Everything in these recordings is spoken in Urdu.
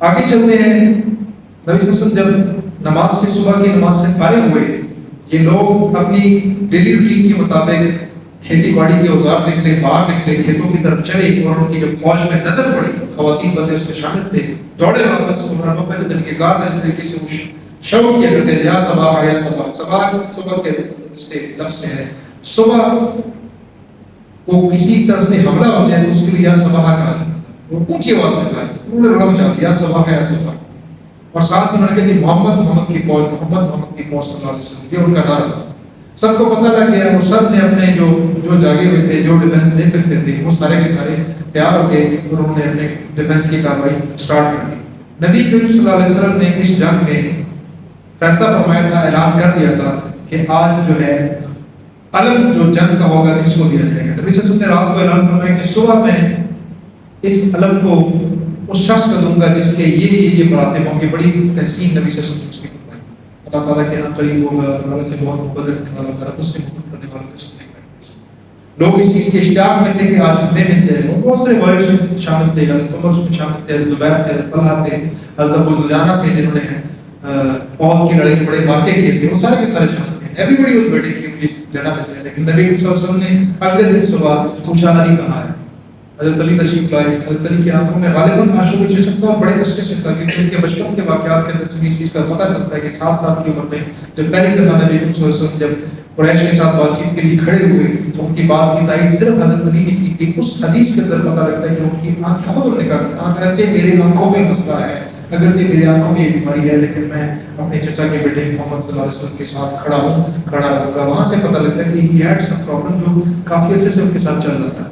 آگے چلتے ہیں، نبی صلی اللہ علیہ وسلم جب نماز سے، صبح کی نماز سے فارغ ہوئے، یہ لوگ اپنی ڈیلی روٹین کے مطابق کھیتی باڑی کے اوزار نکلے، باہر نکلے، کھیتوں کی طرف چلے، اور ان کی جب فوج میں نظر پڑی، خواتین بندے اس میں شامل تھے، دوڑے واپس عمر محمد طریقے کار ہے طریقے سے وہ شروع کیا کرتے ہیں، یا صباح یا صباح، صباح صبح کے سے لفظ ہے، صبح کو کسی طرف سے حملہ ہو جائے تو اس کے لیے یا صباح کہا جاتا ہے، وہ اونچی آواز میں کہا جاتا ہے، انہوں نے رڑا مچا دیا، یا صباح یا صباح، اور ساتھ ہی انہوں نے کہا کہ محمد کی فوج، محمد کی فوج صلی اللہ علیہ وسلم، یہ ان کا نعرہ تھا۔ سب کو پتہ لگ گیا اور سب نے اپنے جو جاگے ہوئے تھے، جو ڈیفنس دے سکتے تھے، وہ سارے کے سارے تیار ہو گئے اور انہوں نے اپنے ڈیفنس کی کارروائی سٹارٹ کر دی۔ نبی کریم صلی اللہ علیہ وسلم نے اس جنگ میں فیصلہ فرمایا تھا، اعلان کر دیا تھا کہ آج جو ہے علم جو جنگ کا ہوگا کس کو دیا جائے گا۔ نبی صلی اللہ علیہ وسلم نے رات کو اعلان فرمایا کہ صبح میں اس علم کو اس شخص کو دوں گا جس کے یہ مراتب ہوں گے۔ بڑی تحسین نبی صلی اللہ علیہ وسلم اس کی فرمائی، اللہ تعالیٰ کے یہاں قریب ہوگا، اللہ تعالیٰ سے بہت محبت رکھنے والا ہوگا، اس سے محبت کرنے والوں کے سامنے لوگ اس چیز کے اشتیاق میں تھے کہ آج ہمیں مل جائے۔ اور بہت سارے وارث شامل تھے، حضرت عمر اس میں شامل تھے، حضرت زبیر تھے، حضرت طلحہ تھے، حضرت ابو دجانہ تھے جنہوں نے عہد کی لڑائی میں بڑے واقعے کیے تھے، وہ سارے کے سارے شامل تھے۔ ایوری بڑی واز ویٹنگ کہ مجھے جانا مل جائے، لیکن نبی صلی اللہ علیہ وسلم نے اگلے دن صبح پوچھا علی کہاں ہے؟ حضرت علی تشریف لائے، حضرت علی کی آنکھوں میں غالباً آنسو کی چشم تھا اور بڑے عرصے سے تھا، کیونکہ ان کے بچپن کے واقعات کے اندر سے اس چیز کا پتہ چلتا ہے کہ 7 سال کی عمر میں جب پہلی دفعہ نبی صلی اللہ علیہ وسلم جب قریش کے ساتھ بات چیت کے لیے کھڑے ہوئے تو ان کی بات کی تائید صرف حضرت علی نے کی تھی۔ اس حدیث کے اندر پتہ لگتا ہے کہ ان کی آنکھیں خود انہوں نے کہا، اگرچہ میری آنکھوں میں مسئلہ ہے، اگرچہ میری آنکھوں میں یہ بیماری ہے، لیکن میں اپنے چچا کے بیٹے محمد صلی اللہ علیہ وسلم کے ساتھ کھڑا رہوں گا۔ وہاں سے پتہ لگتا ہے کہ ہی ہیڈ سم پرابلم جو کافی عرصے سے ان کے ساتھ چل رہا تھا۔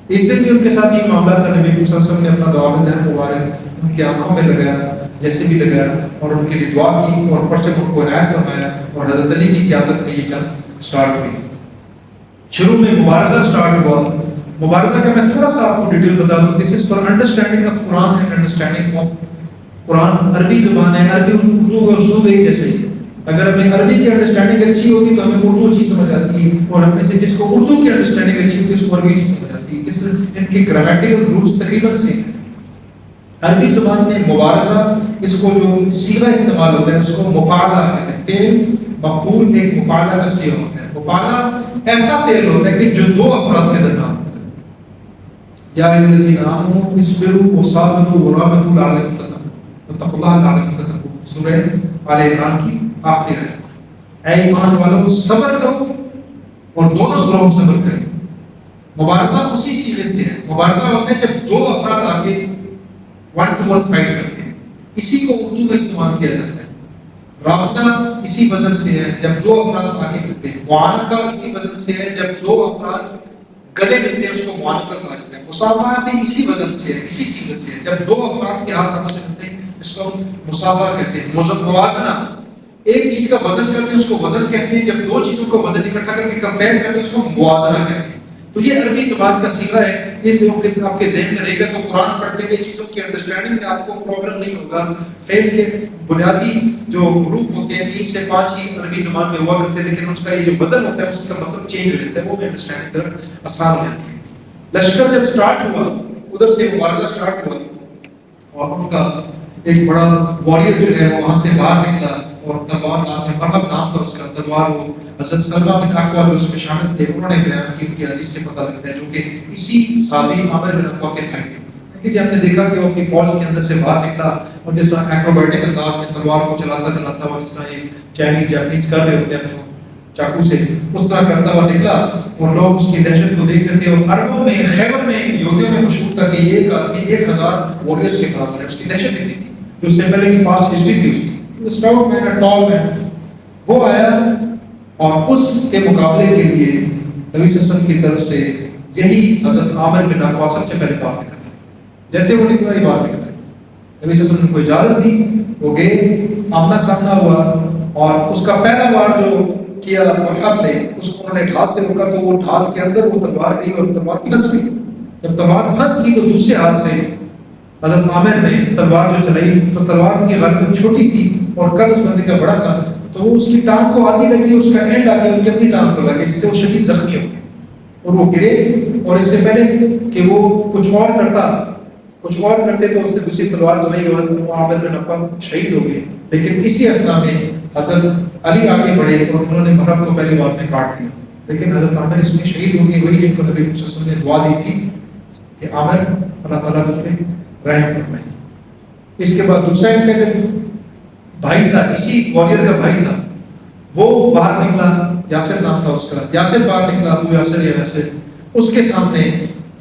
اس دن بھی ان کے ساتھ یہ معاملہ تھا، نبی صلی اللہ علیہ وسلم نے اپنا دعا دہن مبارک ان کی آنکھوں میں لگایا جیسے بھی لگایا اور ان کے لیے دعا کی اور پرچم ان کو عنایت فرمایا، اور حضرت علی کی قیادت میں یہ جنگ سٹارٹ ہوئی۔ شروع میں مبارزہ سٹارٹ ہوا۔ مبارزہ کا میں تھوڑا سا آپ کو ڈیٹیل بتا دوں۔ This is for understanding of Quran and understanding of Quran. عربی زبان ہے، عربی اردو اور اسلوب ایک جیسے ہی۔ اگر ہمیں عربی کی انڈرسٹینڈنگ اچھی ہوگی تو ہمیں اردو اچھی سمجھ آتی ہے، اور ہم میں سے جس کو اردو کی انڈرسٹینڈنگ اچھی ہوتی ہے اس کو عربی اچھی سمجھ آتی ہے۔ ان کے گرامیٹیکل رولز تقریباً سیم ہیں۔ عربی زبان میں مبارزہ، اس کو جو صیغہ استعمال ہوتا ہے اس کو مفاعلہ کہتے ہیں۔ فعل مفعول ایک مفاعلہ کا صیغہ ہوتا ہے۔ مفاعلہ ایسا فعل ہوتا ہے کہ جو دو افراد کے درمیان ہوتا ہے۔ یا الذین آمنوا اصبروا وصابروا ورابطوا لعلکم تتقون، واتقوا اللہ لعلکم تتقون، سورہ آل عمران کی آخری آیت۔ اے ایمان والو صبر کرو اور دونوں گروہ صبر کریں۔ مبارزہ اسی صیغے سے ہے۔ مبارزہ ہوتا ہے جب دو افراد آگے 1 to 1 فائٹ کرتے ہیں، اسی کو اردو میں استعمال کیا جاتا ہے۔ رابطہ اسی وزن سے ہے جب دو افراد آگے ملتے ہیں۔ معانقہ اسی وزن سے ہے جب دو افراد گلے ملتے ہیں، اس کو معانقہ کہا جاتا ہے۔ مصافحہ بھی اسی وزن سے ہے، اسی صیغے سے ہے جب دو افراد کے ہاتھ آپس میں ملتے ہیں، اس کو مصافحہ کہتے ہیں۔ موازنہ، ایک چیز کا وزن کرتے ہیں اس کو وزن کہتے ہیں، جب دو چیزوں کا وزن اکٹھا کر کے کمپیئر کرتے ہیں اس کو موازنہ کہتے ہیں۔ تو یہ عربی زبان کا صیغہ ہے، اس لیے کہ آپ کے ذہن میں رہے گا تو قرآن پڑھتے ہوئے چیزوں کی انڈرسٹینڈنگ میں آپ کو پرابلم نہیں ہوگا۔ فعل کے بنیادی جو حروف ہوتے ہیں 3 سے 5 ہی عربی زبان میں ہوا کرتے ہیں، لیکن اس کا یہ جو وزن ہوتا ہے اس کا مطلب چینج ہو جاتا ہے، وہ بھی انڈرسٹینڈنگ کرنا آسان ہو جاتی ہے۔ لشکر جب سٹارٹ ہوا، ادھر سے مبارزہ سٹارٹ ہوا اور ان کا ایک بڑا واریر جو ہے وہ وہاں سے باہر نکلا اور تلوار نام ہے، مرحب نام تھا اس کا تلوار، وہ حضرت سلمہ بن اکوع جو اس میں شامل تھے، انہوں نے بیان کی، ان کی حدیث سے پتہ لگتا ہے، جو کہ اسی صحابی عامر بن اکوع کے بھائی تھے، کہ جب ہم نے دیکھا کہ وہ اپنی فوج کے اندر سے باہر نکلا اور جس طرح ایکروبیٹک انداز میں تلوار کو چلاتا ہوا، جس طرح یہ چائنیز جاپنیز کر رہے ہوتے ہیں اپنے چاقو سے، اس طرح کرتا ہوا نکلا اور لوگ اس کی دہشت کو دیکھ رہے تھے۔ اور عربوں میں، خیبر میں، یہودیوں میں مشہور تھا کہ ایک آدمی 1000 وارریئرز کے برابر ہے، اس کی دہشت اتنی تھی، جو اس سے پہلے کی پاس ہسٹری تھی اس کی۔ اسٹاؤٹ مین، ٹال مین، وہ آیا اور اس کے مقابلے کے لیے نبی صلی اللہ علیہ وسلم کی طرف سے یہی حضرت عامر بن اکوع سب سے پہلے بات نکلا۔ جیسے وہ نکلا یہ بات نکلا، نبی صلی اللہ علیہ وسلم کو اجازت دی، وہ گئے، آمنا سامنا ہوا اور اس کا پہلا وار جو کیا مرحب نے، اس کو انہوں نے ڈھال سے روکا تو وہ ڈھال کے اندر وہ تلوار گئی اور تلوار پھنس گئی۔ جب تلوار پھنس گئی تو دوسرے ہاتھ سے حضرت عامر نے تلوار جو چلائی تو تلوار ان کی غالباً چھوٹی تھی اور قد اس بندے کا بڑا تھا، تو وہ اس کی ٹانگ کو آدھی لگی، اس کا اینڈ آ کے ان کی اپنی ٹانگ کو لگا، جس سے وہ شدید زخمی ہو گئے اور وہ گرے۔ اور اس سے پہلے کہ وہ کچھ اور کرتا، کچھ اور کرتے تو اس نے دوسری تلوار چلائی اور عامر بن عقبہ شہید ہو گئے. لیکن اسی اثنا میں حضرت علی آگے بڑھے اور انہوں نے مرہم کو پہلی بار میں کاٹ دیا. لیکن حضرت عامر اس میں شہید ہو گئے, وہی جن کو نبی صلی اللہ علیہ وسلم نے دعا دی تھی کہ عامر اللہ تعالیٰ اس پہ رحم فرمائے. اس کے بعد دوسرا ان کا جب بھائی تھا, اسی واریر کا بھائی تھا, وہ باہر نکلا, یاسر نام تھا اس کا, یاسر باہر نکلا, ابو یاسر یا یاسر. اس کے سامنے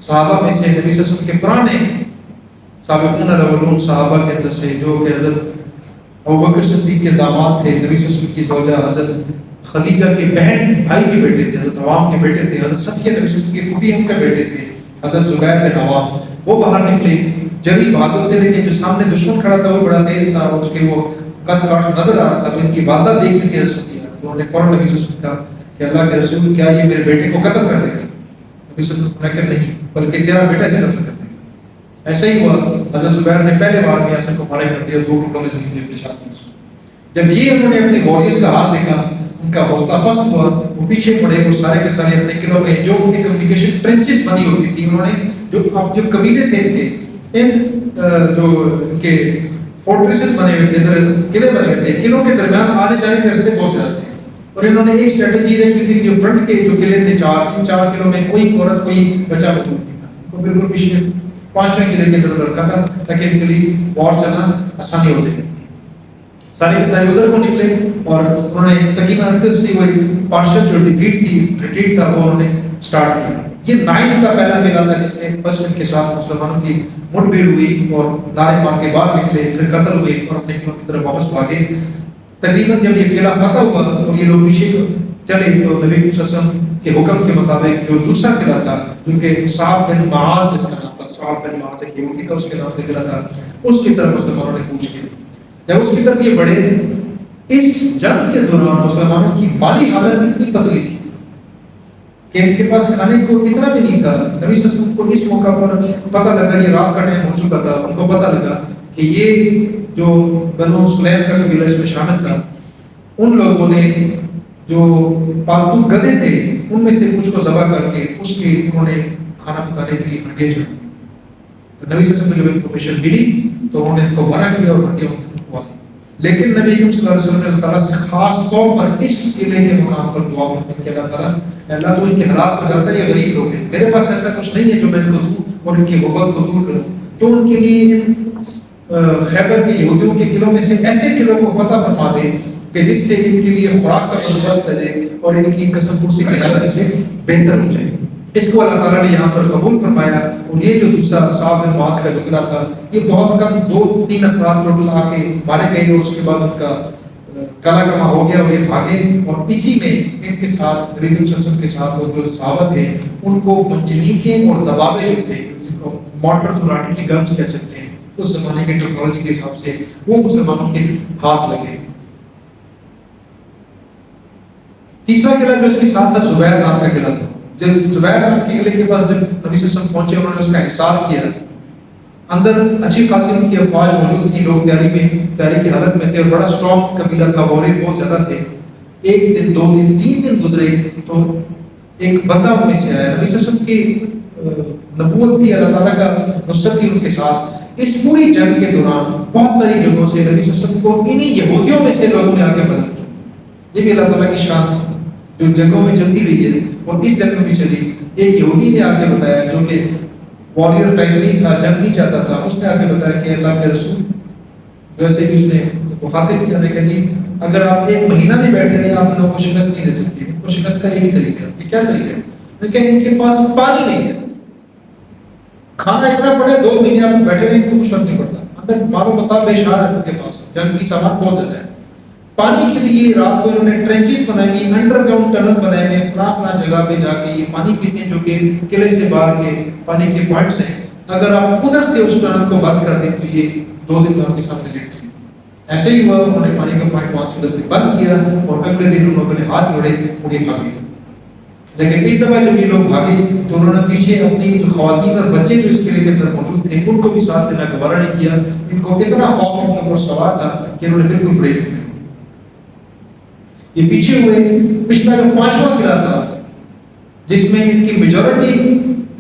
صحابہ میں سے نبی صلی اللہ علیہ وسلم کے پرانے سابقون الاولون صحابہ کے اندر سے جو کہ حضرت ابوبکر صدیق کے داماد تھے, نبی صلی اللہ علیہ وسلم کی زوجہ حضرت خدیجہ کے بہن بھائی کے بیٹے تھے, حضرت عوام کے بیٹے تھے, حضرت صفیہ نبی صلی اللہ علیہ وسلم کی پھوپھی ان کے بیٹے تھے, حضرت زبیر بن عوام, وہ باہر نکلے. جری بہادر تھے, لیکن جو سامنے دشمن کھڑا تھا وہ بڑا تیز تھا, اس کے وہ قد کاٹ نظر آ رہا تھا. ان کی والدہ دیکھ کے صفیہ تو انہوں نے فوراً نبی صلی اللہ علیہ وسلم کہا کہ اللہ کے رسول کیا یہ میرے بیٹے کو قتل کر دے گا؟ نبی صلی اللہ علیہ وسلم نے کہا نہیں, بلکہ تیرا بیٹا اسے قتل کر دے گا. ایسا ہی ہوا, حضرت زبیر نے پہلے بار میں یاسر کو فارغ کر دیا, 2 ٹکڑوں میں زمین میں بچھا دیا. جب یہ انہوں نے اپنے وارریئرز کا حال دیکھا, ان کا حوصلہ پست ہوا, وہ پیچھے پڑے, وہ سارے کے سارے اپنے قلعوں میں جو ان کی کمیونیکیشن ٹرنچز بنی ہوتی تھی, انہوں نے جو قبیلے تھے ان جو ان کے فورٹریسز بنے ہوئے تھے, قلعے بنے ہوئے تھے, قلعوں کے درمیان آنے جانے کے راستے بہت زیادہ تھے. اور انہوں نے ایک اسٹریٹجی رکھی تھی, جو فرنٹ کے جو قلعے تھے 4 قلعوں میں کوئی عورت کوئی بچہ موجود نہیں تھا, ان کو بالکل پیچھے 5ویں قلعے کے اندر رکھا تھا تاکہ ان کے لیے وار چلنا آسانی ہو جائے. سارے کے سارے ادھر کو نکلے اور انہوں نے تقریباً سے وہ پارشل جو ڈیفیٹ تھی, ریٹریٹ تھا, وہ انہوں نے اسٹارٹ کیا. یہ 9 کا پہلا قلعہ تھا جس میں فرسٹ ان کے ساتھ مسلمانوں کی مٹ بھیڑ ہوئی اور نعرے مار کے باہر نکلے, پھر قتل ہوئے اور اپنے قلعوں کی طرف واپس بھاگے. تقریباً جب یہ قلعہ فتح ہوا اور یہ لوگ پیچھے چلے تو نبی صلی اللہ علیہ وسلم کے حکم کے مطابق جو دوسرا قلعہ تھا, جو کہ صعب بن معاذ اس کا نام تھا, صعب بن معاذ ایک یہودی تھا, اس کے نام سے قلعہ تھا, اس کی طرف مسلمانوں نے کوچ کیا. جب اس کی طرف یہ بڑھے, اس جنگ کے دوران مسلمانوں کی مالی حالت اتنی پتلی تھی کہ ان کے پاس کھانے کو اتنا بھی نہیں تھا. نبی صلی اللہ علیہ وسلم کو اس موقع پر پتہ لگا, یہ رات کا ٹائم ہو چکا تھا, ان کو پتہ لگا کہ یہ جو بنو سلیم کا قبیلہ اس میں شامل تھا, ان لوگوں نے جو پالتو گدھے تھے ان میں سے کچھ کو ذبح کر کے اس کے انہوں نے کھانا پکانے کے لیے ہنڈیاں چڑھائی. تو نبی صلی اللہ علیہ وسلم کو جب انفارمیشن ملی تو انہوں نے ان کو منع کیا اور ہنڈیاں کو. لیکن نبی صلی اللہ علیہ وسلم نے اللہ تعالیٰ سے خاص طور پر اس قلعے کے مقام پر دعا کرنے کہ اللہ تعالیٰ اللہ تو ان کے حالات کو جانتا ہے, یہ غریب لوگ ہیں, میرے پاس ایسا کچھ نہیں ہے جو میں ان کو دوں اور ان کی غربت کو دور کروں, تو ان کے لیے خیبر کے یہودیوں کے قلعوں میں سے ایسے قلعوں کو فتح فرما دے کہ جس سے ان کے لیے خوراک کا بندوبست رہے اور ان کی قسم پرسی کی حالت سے بہتر ہو جائے. اس کو اللہ تعالیٰ نے یہاں پر قبول فرمایا. اور یہ جو دوسرا صعب بن معاذ کا جو قلعہ تھا, یہ بہت کم 2-3 افراد ٹوٹل آ کے مارے گئے, اور اس کے بعد ان کا کلا کما ہو گیا اور یہ بھاگے. اور اسی میں ان کے ساتھ نبی صلی اللہ علیہ وسلم کے ساتھ وہ جو صحابہ تھے ان کو منجنیقیں اور دبابے جو تھے, جن کو مارٹر اور آرٹلری گنز کہہ سکتے ہیں, اس زمانے کے ٹیکنالوجی کے حساب سے وہ مسلمانوں کے ہاتھ لگے. تیسرا قلعہ جو اس کے ساتھ تھا زبیر نام کا قلعہ تھا. جب زبیر نام کے قلعے کے پاس جب نبی صلی اللہ علیہ وسلم پہنچے, انہوں نے اس کا حساب کیا. اندر اچھی خاصی ان کی افواج موجود تھی, لوگ تیاری کی حالت میں تھے اور بڑا اسٹرانگ قبیلہ تھا, واریر بہت زیادہ تھے. 1 دن 2 دن 3 دن گزرے تو ایک بندہ ان میں سے آیا. نبی صلی اللہ علیہ وسلم کی نبوت تھی, اللہ تعالیٰ کا نصرت تھی ان کے ساتھ. اس پوری جنگ کے دوران بہت ساری جگہوں سے نبی صلی اللہ علیہ وسلم کو انہی یہودیوں میں سے لوگوں نے آگے مدد کی. یہ بھی اللہ تعالیٰ کی شان تھی جو جنگوں میں چلتی رہی ہے, اور اس جنگ میں بھی چلی. ایک یہودی نے آگے بتایا جو کہ واریر ٹائپ نہیں تھا, جنگ نہیں چاہتا تھا, اس نے آگے بتایا کہ اللہ کے رسول, ویسے بھی اس نے مخاطب کیا, نے کہا جی اگر آپ 1 مہینہ بھی بیٹھے رہے آپ لوگوں کو شکست نہیں دے سکتے. ان کو شکست کا یہی طریقہ ہے. یہ کیا طریقہ ہے کہ ان کے پاس پانی نہیں ہے, کھانا اتنا پڑے 2 مہینے آپ بیٹھے رہے تو کچھ فرق نہیں پڑتا. اندر مارو متا پیشار ہے ان کے پاس, جنگ کی سامان بہت زیادہ ہے. پانی کے لیے رات کو انہوں نے ٹرنچز بنائے گی, انڈر گراؤنڈ ٹنل بنائے گئے, فلاں جگہ پہ جا کے یہ پانی پیتے ہیں جو کہ قلعے سے باہر کے پانی کے پوائنٹس ہیں. اگر آپ ادھر سے اس ٹنل کو بند کر دیں تو یہ 2 دن میں آپ کے سامنے لیٹ جائے. ایسے ہی ہوا, انہوں نے پانی کا پوائنٹ وہاں سے ادھر سے بند کیا اور اگلے دن انہوں نے ہاتھ جوڑے اور یہ بھاگے. لیکن اس دفعہ جب یہ لوگ بھاگے تو انہوں نے پیچھے اپنی جو خواتین اور بچے جو اس قلعے کے اندر موجود تھے ان کو بھی ساتھ لینا گوارا نہیں کیا. ان کو اتنا خوف ان کے اوپر سوار تھا کہ انہوں نے بالکل بریک نہیں. یہ پیچھے ہوئے. پچھلا جو 5واں قلعہ تھا جس میں ان کی میجورٹی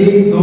1, 2,